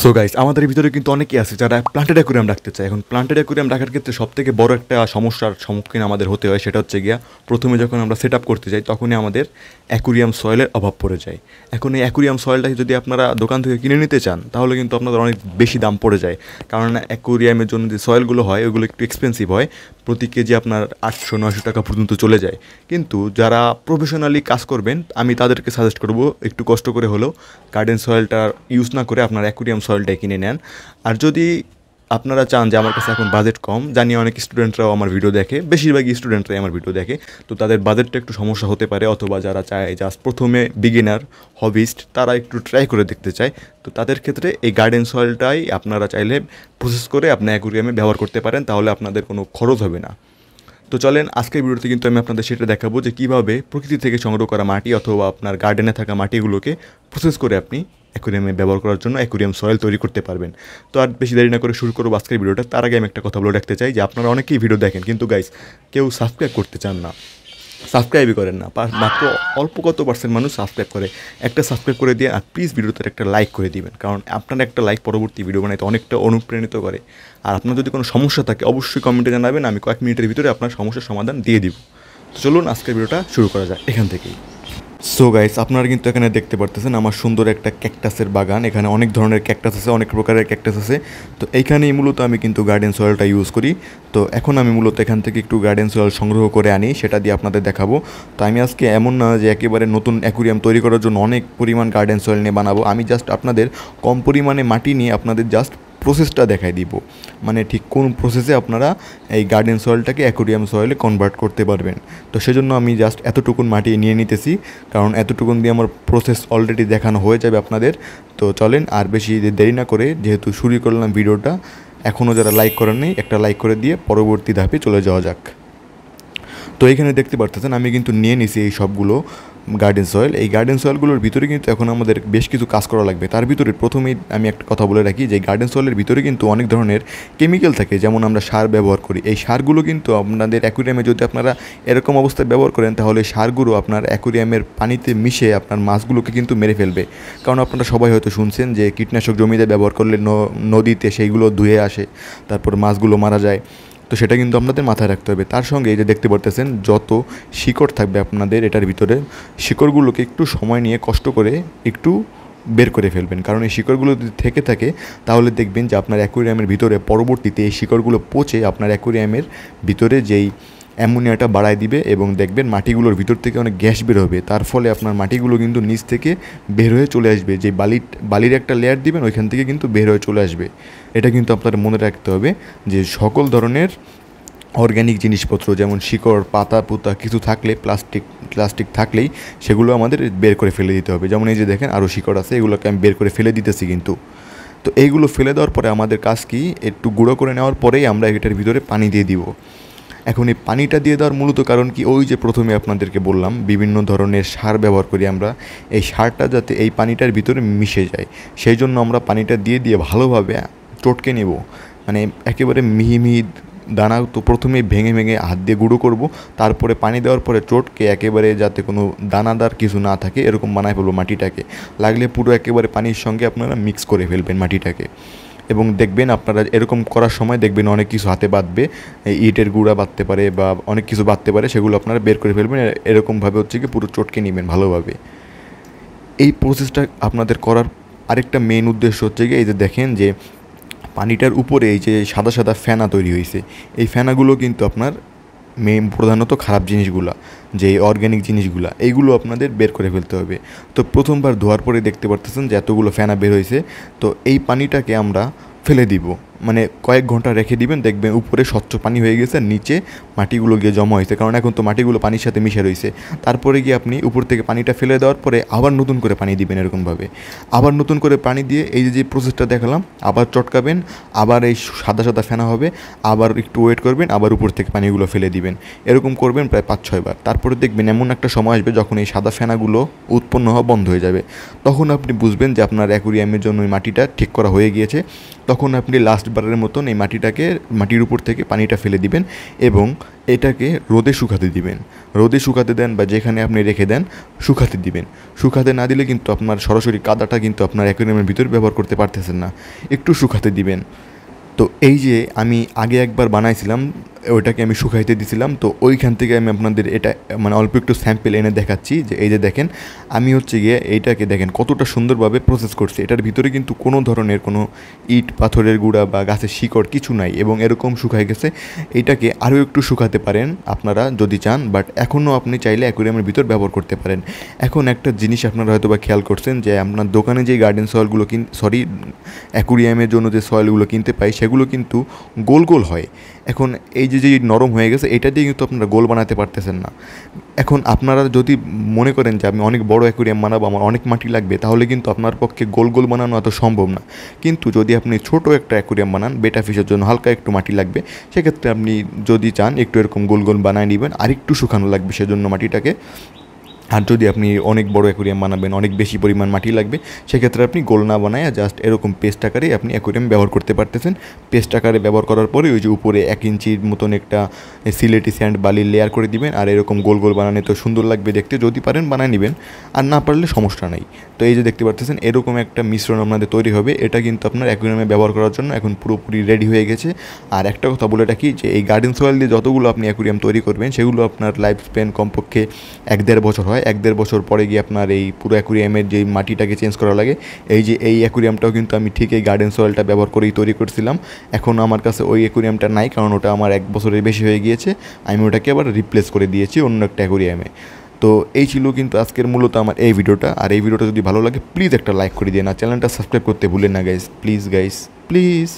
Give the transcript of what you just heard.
So guys, আমাদের ভিতরে কিন্তু অনেকেই আছে যারা প্লান্টেড অ্যাকুরিয়াম রাখতে চায়। এখন প্লান্টেড অ্যাকুরিয়াম রাখার ক্ষেত্রে সবথেকে বড় একটা সমস্যার সম্মুখীন আমাদের হতে হয়, সেটা হচ্ছে গিয়া প্রথমে যখন আমরা সেট আপ করতে যাই তখনই আমাদের অ্যাকুরিয়াম সয়েলের অভাব পড়ে যায়। এখন এই অ্যাকুরিয়াম সয়েলটাকে যদি আপনারা দোকান থেকে কিনে নিতে চান তাহলে কিন্তু আপনাদের অনেক বেশি দাম পড়ে যায়, কারণ অ্যাকুরিয়ামের জন্য যে সয়েলগুলো হয় ওগুলো একটু এক্সপেন্সিভ হয়। প্রতি কেজি আপনার 800-900 টাকা পর্যন্ত চলে যায়। কিন্তু যারা প্রফেশনালি কাজ করবেন আমি তাদেরকে সাজেস্ট করব একটু কষ্ট করে হলেও গার্ডেন সয়েলটা ইউজ না করে আপনার অ্যাকুরিয়াম সয়েলটাই কিনে নেন। আর যদি আপনারা চান যে আমার কাছে এখন বাজেট কম, জানি অনেক স্টুডেন্টরাও আমার ভিডিও দেখে, বেশিরভাগই স্টুডেন্টরাই আমার ভিডিও দেখে, তো তাদের বাজেটটা একটু সমস্যা হতে পারে, অথবা যারা চায় জাস্ট প্রথমে বিগিনার হবিস্ট তারা একটু ট্রাই করে দেখতে চায়, তো তাদের ক্ষেত্রে এই গার্ডেন সয়েলটাই আপনারা চাইলে প্রসেস করে আপনার অ্যাকুরিয়ামে ব্যবহার করতে পারেন, তাহলে আপনাদের কোনো খরচ হবে না। তো চলেন আজকের ভিডিওতে কিন্তু আমি আপনাদের সেটা দেখাবো যে কীভাবে প্রকৃতি থেকে সংগ্রহ করা মাটি অথবা আপনার গার্ডেনে থাকা মাটিগুলোকে প্রসেস করে আপনি অ্যাকুরিয়ামে ব্যবহার করার জন্য অ্যাকুরিয়াম সয়েল তৈরি করতে পারবেন। তো আর বেশি দেরি না করে শুরু করবো আজকের ভিডিওটা। তার আগে আমি একটা কথা বলে রাখতে চাই যে আপনারা অনেকেই ভিডিও দেখেন কিন্তু গাইস কেউ সাবস্ক্রাইব করতে চান না, সাবস্ক্রাইবই করেন না। মাত্র অল্প কত পার্সেন্ট মানুষ সাবস্ক্রাইব করে। একটা সাবস্ক্রাইব করে দিয়ে আর প্লিজ ভিডিওতে একটা লাইক করে দিবেন, কারণ আপনার একটা লাইক পরবর্তী ভিডিও বানাইতে অনেকটা অনুপ্রাণিত করে। আর আপনার যদি কোনো সমস্যা থাকে অবশ্যই কমেন্টে জানাবেন, আমি কয়েক মিনিটের ভিতরে আপনার সমস্যার সমাধান দিয়ে দিব। তো চলুন আজকের ভিডিওটা শুরু করা যায় এখান থেকেই। সো গাইস, আপনারা কিন্তু এখানে দেখতে পারতেছেন আমার সুন্দর একটা ক্যাকটাসের বাগান। এখানে অনেক ধরনের ক্যাকটাস আছে, অনেক প্রকারের ক্যাকটাস আছে। তো এইখানেই মূলত আমি কিন্তু গার্ডেন সয়েলটা ইউজ করি। তো এখন আমি মূলত এখান থেকে একটু গার্ডেন সয়েল সংগ্রহ করে আনি, সেটা দিয়ে আপনাদের দেখাবো। তো আমি আজকে এমন না যে একেবারে নতুন অ্যাকুরিয়াম তৈরি করার জন্য অনেক পরিমাণ গার্ডেন সয়েল নিয়ে বানাবো, আমি জাস্ট আপনাদের কম পরিমাণে মাটি নিয়ে আপনাদের জাস্ট প্রসেসটা দেখাই দিব, মানে ঠিক কোন প্রসেসে আপনারা এই গার্ডেন সয়েলটাকে অ্যাকুরিয়াম সয়েলে কনভার্ট করতে পারবেন। তো সেজন্য আমি জাস্ট এতটুকুন মাটি নিয়ে নিতেছি, কারণ এতটুকুন দিয়ে আমার প্রসেস অলরেডি দেখানো হয়ে যাবে আপনাদের। তো চলেন আর বেশি দেরি না করে, যেহেতু শুরু করলাম ভিডিওটা, এখনও যারা লাইক করেন নাই একটা লাইক করে দিয়ে পরবর্তী ধাপে চলে যাওয়া যাক। তো এইখানে দেখতে পারতেছেন আমি কিন্তু নিয়ে নিছি এই সবগুলো গার্ডেন সয়েল। এই গার্ডেন সয়েলগুলোর ভিতরে কিন্তু এখন আমাদের বেশ কিছু কাজ করা লাগবে। তার ভিতরে প্রথমেই আমি একটা কথা বলে রাখি যে গার্ডেন সয়েলের ভিতরে কিন্তু অনেক ধরনের কেমিক্যাল থাকে, যেমন আমরা সার ব্যবহার করি। এই সারগুলো কিন্তু আপনাদের অ্যাকুরিয়ামে যদি আপনারা এরকম অবস্থায় ব্যবহার করেন তাহলে সারগুলো আপনার অ্যাকুরিয়ামের পানিতে মিশে আপনার মাছগুলোকে কিন্তু মেরে ফেলবে। কারণ আপনারা সবাই হয়তো শুনছেন যে কীটনাশক জমিতে ব্যবহার করলে নদীতে সেইগুলো ধুয়ে আসে, তারপর মাছগুলো মারা যায়। তো সেটা কিন্তু আপনাদের মাথায় রাখতে হবে। তার সঙ্গে এই যে দেখতে পারতেছেন যত শিকড় থাকবে আপনাদের এটার ভিতরে, শিকড়গুলোকে একটু সময় নিয়ে কষ্ট করে একটু বের করে ফেলবেন, কারণ এই শিকড়গুলো যদি থেকে থাকে তাহলে দেখবেন যে আপনার অ্যাকুরিয়ামের ভিতরে পরবর্তীতে এই শিকড়গুলো পচে আপনার অ্যাকুরিয়ামের ভিতরে যেই অ্যামোনিয়াটা বাড়ায় দিবে এবং দেখবেন মাটিগুলোর ভিতর থেকে অনেক গ্যাস বের হবে। তার ফলে আপনার মাটিগুলো কিন্তু নিচ থেকে বের হয়ে চলে আসবে, যে বালির একটা লেয়ার দিবেন ওইখান থেকে কিন্তু বের হয়ে চলে আসবে। এটা কিন্তু আপনার মনে রাখতে হবে যে সকল ধরনের অর্গ্যানিক জিনিসপত্র যেমন শিকড়, পাতা পুতা কিছু থাকলে, প্লাস্টিক থাকলেই সেগুলো আমাদের বের করে ফেলে দিতে হবে। যেমন এই যে দেখেন আরও শিকড় আছে, এগুলোকে আমি বের করে ফেলে দিতেছি কিন্তু। তো এইগুলো ফেলে দেওয়ার পরে আমাদের কাজ কি, একটু গুঁড়ো করে নেওয়ার পরেই আমরা এটার ভিতরে পানি দিয়ে দিব। এখন এই পানিটা দিয়ে দেওয়ার মূলত কারণ কি, ওই যে প্রথমে আপনাদেরকে বললাম বিভিন্ন ধরনের সার ব্যবহার করি আমরা, এই সারটা যাতে এই পানিটার ভিতরে মিশে যায় সেই জন্য আমরা পানিটা দিয়ে ভালোভাবে চটকে নেব। মানে একেবারে মিহি মিহি দানা তো প্রথমেই ভেঙে হাত দিয়ে গুঁড়ো করব, তারপরে পানি দেওয়ার পরে চটকে একেবারে যাতে কোনো দানাদার কিছু না থাকে এরকম বানায় ফেলবো মাটিটাকে। লাগলে পুরো একেবারে পানির সঙ্গে আপনারা মিক্স করে ফেলবেন মাটিটাকে। এবং দেখবেন আপনারা এরকম করার সময় দেখবেন অনেক কিছু হাতে বাঁধবে, ইটের গুঁড়া বাঁধতে পারে বা অনেক কিছু বাঁধতে পারে, সেগুলো আপনারা বের করে ফেলবেন। এরকমভাবে হচ্ছে কি পুরো চটকে নেবেন ভালোভাবে। এই প্রসেসটা আপনাদের করার আরেকটা মেইন উদ্দেশ্য হচ্ছে কি, এই যে দেখেন যে পানিটার উপরে এই যে সাদা সাদা ফেনা তৈরি হয়েছে, এই ফেনাগুলো কিন্তু আপনার প্রধানত খারাপ জিনিসগুলা, যে অর্গ্যানিক জিনিসগুলা, এইগুলো আপনাদের বের করে ফেলতে হবে। তো প্রথমবার ধোয়ার পরে দেখতে পারতেছেন যে এতগুলো ফেনা বের হয়েছে। তো এই পানিটাকে আমরা ফেলে দিব, মানে কয়েক ঘন্টা রেখে দিবেন, দেখবেন উপরে স্বচ্ছ পানি হয়ে গেছে, নিচে মাটিগুলো গিয়ে জমা হয়েছে, কারণ এখন তো মাটিগুলো পানির সাথে মিশে রয়েছে। তারপরে গিয়ে আপনি উপর থেকে পানিটা ফেলে দেওয়ার পরে আবার নতুন করে পানি দিবেন, এরকমভাবে আবার নতুন করে পানি দিয়ে এই যে প্রসেসটা দেখালাম আবার চটকাবেন, আবার এই সাদা সাদা ফেনা হবে, আবার একটু ওয়েট করবেন, আবার উপর থেকে পানিগুলো ফেলে দিবেন। এরকম করবেন প্রায় 5-6 বার। তারপরে দেখবেন এমন একটা সময় আসবে যখন এই সাদা ফেনাগুলো উৎপন্ন হওয়া বন্ধ হয়ে যাবে, তখন আপনি বুঝবেন যে আপনার অ্যাকুরিয়ামের জন্য ওই মাটিটা ঠিক করা হয়ে গিয়েছে। তখন আপনি লাস্ট বারের মতন এই মাটির উপর থেকে পানিটা ফেলে দিবেন এবং এটাকে রোদে শুকাতে দিবেন। রোদে শুকাতে দেন বা যেখানে আপনি রেখে দেন শুকাতে দিবেন। শুকাতে না দিলে কিন্তু আপনার সরাসরি কাদাটা কিন্তু আপনার অ্যাকুয়ারিয়ামের ভিতরে ব্যবহার করতে পারতেছেন না, একটু শুকাতে দিবেন। তো এই যে আমি আগে একবার বানাইছিলাম, ওইটাকে আমি শুকাইতে দিছিলাম, তো ওইখান থেকে আমি আপনাদের এটা মানে অল্প একটু স্যাম্পেল এনে দেখাচ্ছি। যে এই যে দেখেন আমি হচ্ছে গিয়ে এইটাকে দেখেন কতটা সুন্দরভাবে প্রসেস করছি। এটার ভিতরে কিন্তু কোনো ধরনের কোনো ইট পাথরের গুঁড়া বা গাছের শিকড় কিছু নাই এবং এরকম শুকাই গেছে। এইটাকে আরও একটু শুকাতে পারেন আপনারা যদি চান, বাট এখনও আপনি চাইলে অ্যাকুয়ারিয়ামের ভিতর ব্যবহার করতে পারেন। এখন একটা জিনিস আপনারা হয়তো বা খেয়াল করছেন যে আপনার দোকানে যে গার্ডেন সয়েলগুলো অ্যাকুয়ারিয়ামের জন্য যে সয়েলগুলো কিনতে পাই সেগুলো কিন্তু গোল গোল হয়। এখন এই যে নরম হয়ে গেছে এটা দিয়ে কিন্তু আপনারা গোল বানাতে পারতেছেন না। এখন আপনারা যদি মনে করেন যে আমি অনেক বড় অ্যাকুয়ারিয়াম বানাবো, আমার অনেক মাটি লাগবে, তাহলে কিন্তু আপনার পক্ষে গোল গোল বানানো এত সম্ভব না। কিন্তু যদি আপনি ছোট একটা অ্যাকুয়ারিয়াম বানান, বেটা ফিশের জন্য হালকা একটু মাটি লাগবে, সেক্ষেত্রে আপনি যদি চান একটু এরকম গোল গোল বানায় নেবেন, আর একটু শুকানো লাগবে সেজন্য মাটিটাকে। আর যদি আপনি অনেক বড় অ্যাকুয়ারিয়াম বানাবেন, অনেক বেশি পরিমাণ মাটি লাগবে, সেক্ষেত্রে আপনি গোল না বানায় জাস্ট এরকম পেস্ট আকারে আপনি অ্যাকুয়ারিয়াম ব্যবহার করতে পারতেছেন। পেস্ট আকারে ব্যবহার করার পরে ওই যে উপরে 1 ইঞ্চির মতন একটা সিলেটি স্যান্ড বালির লেয়ার করে দিবেন, আর এরকম গোল গোল বানানো তো সুন্দর লাগবে দেখতে। যদি পারেন বানায় নেবেন, আর না পারলে সমস্যা নাই। তো এই যে দেখতে পাচ্ছেন এরকম একটা মিশ্রণ আপনাদের তৈরি হবে। এটা কিন্তু আপনার অ্যাকুয়ারিয়ামে ব্যবহার করার জন্য এখন পুরোপুরি রেডি হয়ে গেছে। আর একটা কথা বলে রাখি যে এই গার্ডেন সয়েল দিয়ে যতগুলো আপনি অ্যাকুয়ারিয়াম তৈরি করবেন সেগুলো আপনার লাইফ স্প্যান কমপক্ষে 1-1.5 বছর হয়। 1-1.5 বছর পরে গিয়ে আপনার এই পুরো অ্যাকুয়ারিয়ামের যে মাটিটাকে চেঞ্জ করা লাগে। এই যে এই অ্যাকুয়ারিয়ামটাও কিন্তু আমি ঠিক এই গার্ডেন সয়েলটা ব্যবহার করেই তৈরি করছিলাম। এখন আমার কাছে ওই অ্যাকুয়ারিয়ামটা নাই, কারণ ওটা আমার 1 বছরের বেশি হয়ে গিয়েছে। আমি ওটাকে আবার রিপ্লেস করে দিয়েছি অন্য একটা অ্যাকুয়ারিয়ামে। তো এই ছিল কিন্তু আজকের মূলত আমার এই ভিডিওটা। আর এই ভিডিওটা যদি ভালো লাগে প্লিজ একটা লাইক করে দিন, আর চ্যানেলটা সাবস্ক্রাইব করতে ভুলেন না গাইস, প্লিজ গাইস, প্লিজ।